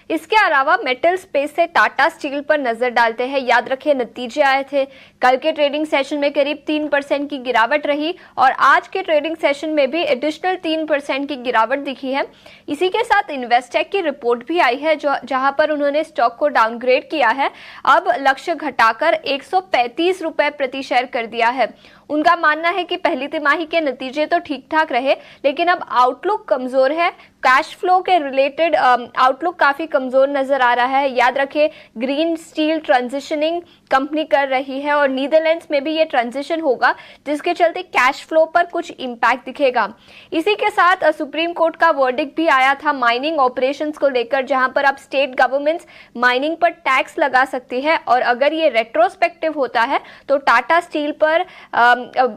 इसके अलावा metal space से टाटा स्टील पर नजर डालते हैं। याद रखिए नतीजे आए थे, कल के ट्रेडिंग सेशन में करीब 3% की गिरावट रही और आज के ट्रेडिंग सेशन में भी एडिशनल 3% की गिरावट दिखी है। इसी के साथ इन्वेस्टेक की रिपोर्ट भी आई है जहां पर उन्होंने स्टॉक को डाउनग्रेड किया है, अब लक्ष्य घटाकर 135 रुपए प्रति शेयर कर दिया है। उनका मानना है कि पहली तिमाही के नतीजे तो ठीक ठाक रहे, लेकिन अब आउटलुक कमजोर है, कैश फ्लो के रिलेटेड आउटलुक काफी कमजोर नजर आ रहा है। याद रखिए ग्रीन स्टील ट्रांजिशनिंग कंपनी कर रही है और नीदरलैंड्स में भी ये ट्रांजिशन होगा, जिसके चलते कैश फ्लो पर कुछ इंपैक्ट दिखेगा। इसी के साथ सुप्रीम कोर्ट का वर्डिक्ट भी आया था माइनिंग ऑपरेशंस को लेकर, जहां पर अब स्टेट गवर्नमेंट्स माइनिंग पर टैक्स लगा सकती है और अगर ये रेट्रोस्पेक्टिव होता है तो टाटा स्टील पर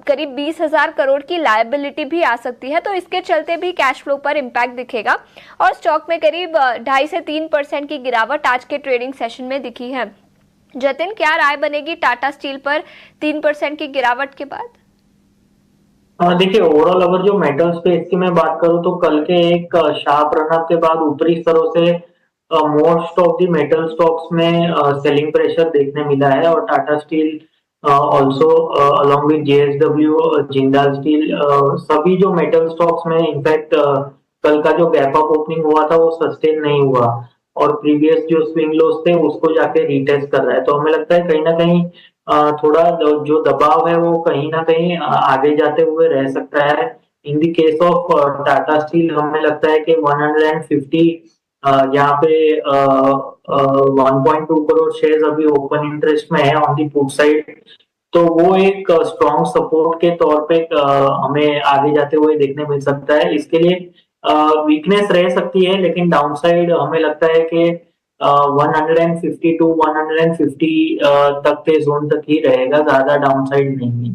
करीब 20,000 करोड़ की लायबिलिटी भी आ सकती है, तो इसके चलते भी कैश फ्लो पर इंपैक्ट दिखेगा और स्टॉक में करीब 2.5 से 3% की गिरावट आज के ट्रेडिंग सेशन में दिखी है। जतिन, क्या राय बनेगी टाटा स्टील पर 3% की गिरावट के बाद? देखिए ओवरऑल अगर जो मेटल स्पेस की मैं बात करूं तो कल के एक शार्प रनअप के बाद ऊपरी स्तरों से most of the metal stocks में सेलिंग प्रेशर देखने मिला है और Tata steel also along with JSW, Jindal steel, सभी जो मेटल स्टॉक्स में इनफैक्ट कल का जो गैप अप ओपनिंग हुआ था वो सस्टेन नहीं हुआ और प्रीवियस जो स्विंग लोस थे उसको जाके रीटेस्ट कर रहा है। तो हमें लगता है कहीं ना कहीं थोड़ा जो दबाव है वो कहीं ना कहीं आगे जाते हुए रह सकता है। In the case of Tata steel हमें लगता है कि 150 यहाँ पे 1.2 करोड़ शेयर्स अभी ओपन इंटरेस्ट में है ऑन दी पुट साइड, तो वो एक स्ट्रॉन्ग सपोर्ट के तौर पे हमें आगे जाते हुए देखने मिल सकता है। इसके लिए वीकनेस रह सकती है लेकिन डाउनसाइड हमें लगता है कि 150 टू 150 तक के जोन तक ही रहेगा, ज्यादा डाउनसाइड नहीं है।